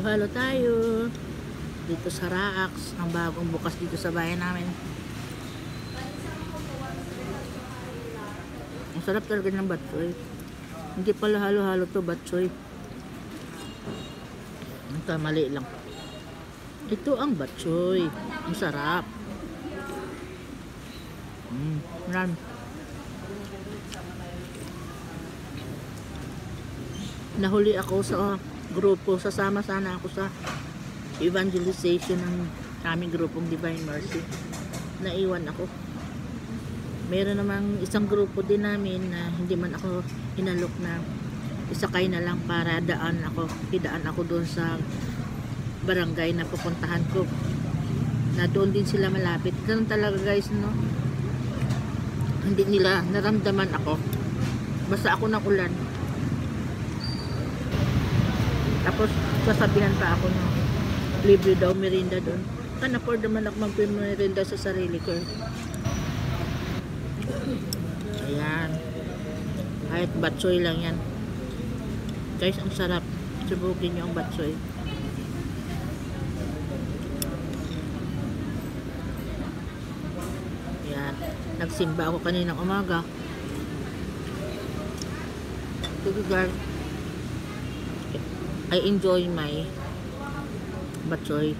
Halo-halo tayo dito sa Raax, ang bagong bukas dito sa bayan namin. Ang sarap talaga ng batchoy. Hindi pala halo-halo to, batchoy. Ito, mali lang. Ito ang batchoy. Ang sarap. Yan. Nahuli ako sa grupo. Sasama sana ako sa evangelization ng aming grupong Divine Mercy. Naiwan ako. Meron namang isang grupo din namin na hindi man ako inalok na isakay na lang para idaan ako doon sa barangay na pupuntahan ko, na doon din sila malapit. Ganun talaga guys, no? Hindi nila naramdaman ako, basta ako ng ulan. Tapos sasabihan pa ako na libre daw merinda doon. Can afford naman ako magpimerinda sa sarili ko. Ayan, kahit batsoy lang yan guys, ang sarap. Subukin nyo ang batsoy. Ayan, nagsimba ako kaninang umaga. Sige guys, I enjoy my batsoy.